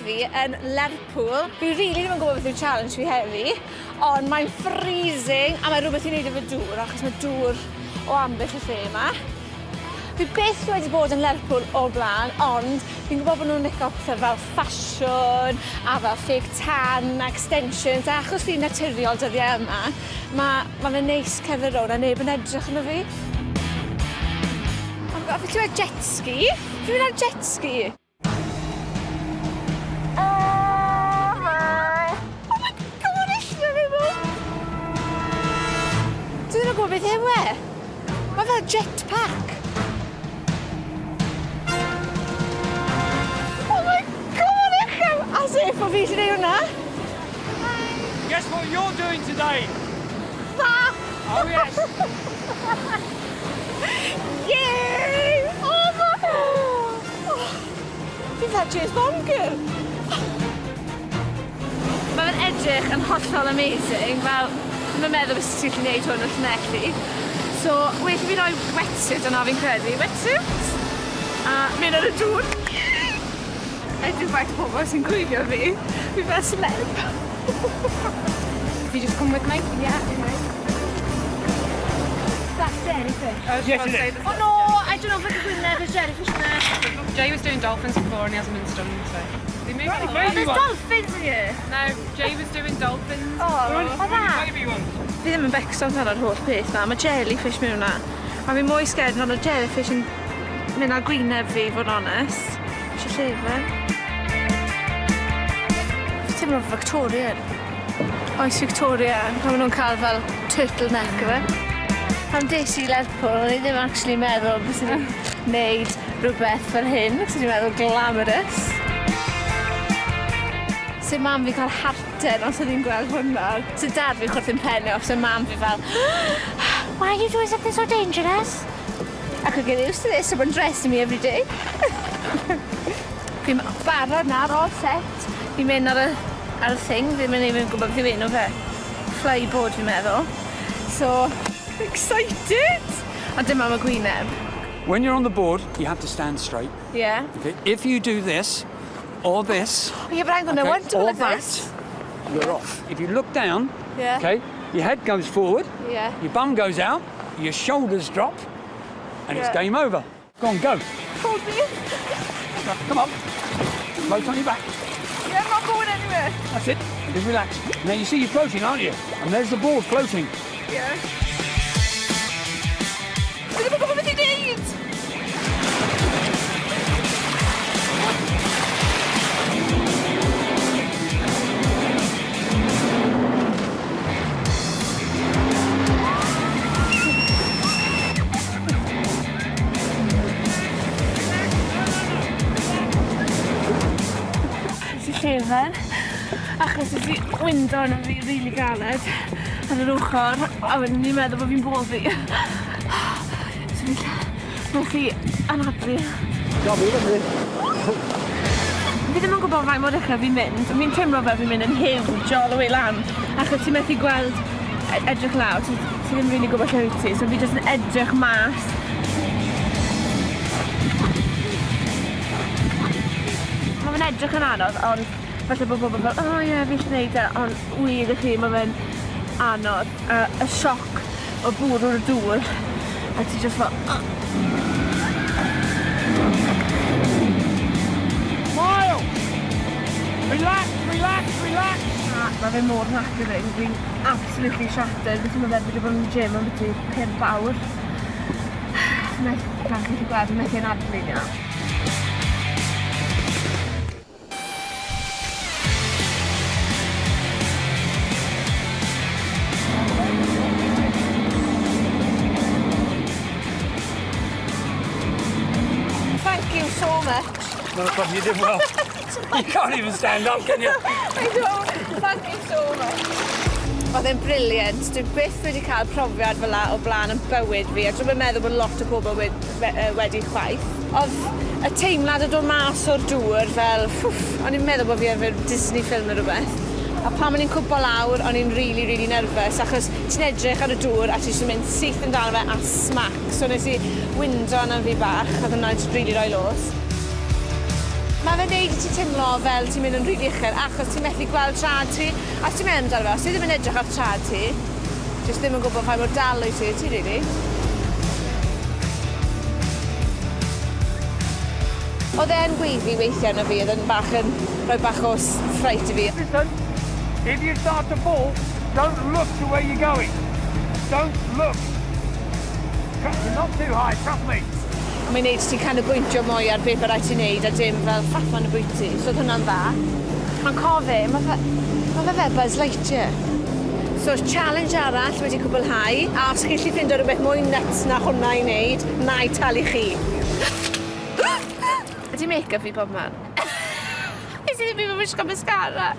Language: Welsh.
fi yn Lerpwl. Fi rili ddim yn gwybod beth yw challenge fi heddi, ond mae'n freezing a mae rhywbeth i wneud efo dŵr, achos mae dŵr o ambell y lle yma. Fi beth wedi bod yn Lerpwl o'r blaen, ond fi'n gwybod bod nhw'n licio pethau fel fashion a fel fake tan a extensions, a achos fi'n naturiol dyddiau yma, mae fe'n neis cerdded rownd a neb yn edrych yno fi. Fi ti'n meddwl jet ski? Fi'n mynd ar jet ski. Oh my god, eisiau fi fod! Dwi ddim yn gwybod beth yw e. Mae fel jetpack. Oh my god, eisiau! As if o fi eisiau gwneud hwnna. Guess what you're doing today? Ah! Oh yes! Yay! Oh my... Fi'n dda James Bonker! Mae fe'n edrych yn hollol amazing, fel dwi'n meddwl bys ti'n gallu gwneud hwn yn Llanelli. So, well fi roi wetsuit yna fi'n credu. Wetsuit! A mynd ar y dŵr. Edrych faint o bobl sy'n gwylio fi. Fi fel celeb. If you just come with me? Yeah, okay. That's jellyfish. Yes, it is. Oh no, I don't know if I could win there, there's jellyfish in there. Jay was doing dolphins before and he hasn't been stung, so... They moved Right, on. maybe There's one. dolphins here. No, Jay was doing dolphins. Oh, that. Maybe one. Fi ddim yn becso amdano'r holl peth na, mae jellyfish mewn na. A fi'n mwy scared nad o jellyfish yn mynd ar gwyneb fi, fod yn onest. Eisiau llefen. Fi teimlo fel Victorian. Oes Victorian, pan maen nhw'n cael fel turtleneck o fe. Pan des i Lerpwl, o'n i ddim actually meddwl bys i'n neud rhywbeth fel hyn, cos i'n meddwl glamorous. So mam fi cael harten os oedd hi'n gweld hwnna. So dad fi chwrth yn penni off, so mam fi fel, why are you doing something so dangerous? I could get used to this, someone dressing me every day. Fi'n barod na, all set. Fi'n mynd ar y thing, fi'n mynd even gwybod beth yw enw fe. Flyboard fi'n meddwl. So, excited! Ond dim am y gwyneb. When you're on the board, you have to stand straight. Yeah. Okay. If you do this, or this, Oh, yeah, but hang on, I want to or look that, this. you're off. If you look down, Yeah. okay, your head goes forward, Yeah. your bum goes out, your shoulders drop, and it's Yeah. game over. Go on, go. Hold me. Come on. Float on your back. Yeah, I'm not going anywhere. That's it. Just relax. Now you see you're floating, aren't you? And there's the board floating. Yeah. Fi ddim yn gwybod beth i wneud! Llefen, achos ydi window yna fi rili galed ar yr ochr, a wedyn ni'n meddwl bod fi'n boddi. So fi'n methu anadlu. Fi ddim yn gwybod faint mor dechrau fi'n mynd, fi'n teimlo fel fi'n mynd yn huge all the way lan, achos ti'n methu gweld edrych lawr, ti ddim rili gwybod lle wyt ti, so fi jyst yn edrych mas. Mae fe'n edrych yn anodd, ond falle bod bobl fel, o ie, fi eisiau gwneud e, ond wir i chi, mae fe'n anodd. Y sioc o bwrw'r dŵr, a ti jyst fel... Smile! Relax, relax, relax! Mae fe mor knackering, fi'n absolutely shattered. Fi'n meddwl bod fi wedi bod yn y gym am beth i'r pum fawr. Fi'n methu gweld, fi'n methu anadlu ni nawr. Thank you so much. No problem, you did well. You can't even stand up, can you? I know, thank you so much. Oedd e'n briliant. Dwi byth wedi cael profiad fel la o blaen yn bywyd fi, a dwi'n meddwl bod lot o bobl wedi chwaith. Oedd y teimlad o dod mas o'r dŵr fel, o'n i'n meddwl bod fi efo'r Disney film neu rhywbeth. A pan o'n i'n cwmpo lawr, o'n i'n really nervous, achos ti'n edrych ar y dŵr a ti'n mynd syth amdano fe a smack. So nes i window yna fi bach, a dyna jyst rili roi los. Mae fe'n neud i ti teimlo fel ti'n mynd yn rili uchel, achos ti'n methu gweld trad ti. Os ti'n mynd ar fe, os ti ddim yn edrych ar trad ti, jyst ddim yn gwybod pa mor dal wyt ti, rili. Oedd e'n gweiddi weithiau na fi, oedd yn bach yn rhoi bach o ffrait i fi. Listen, if you start to fall, don't look to where you're going. Don't look. You're not too high, trust me. Mae'n neud ti'n canolbwyntio mwy ar beth rhaid ti'n neud a dim fel ffaffan y bwyty. So oedd hwnna'n dda. Ond cofi, mae fe Buzz Lightyear. So challenge arall wedi cwblhau, a os chi'n gallu ffindo rhywbeth mwy nuts na hwnna i wneud, na i talu chi. Ydy make-up fi bob man? Nes i ddim i fy wisgo mascara.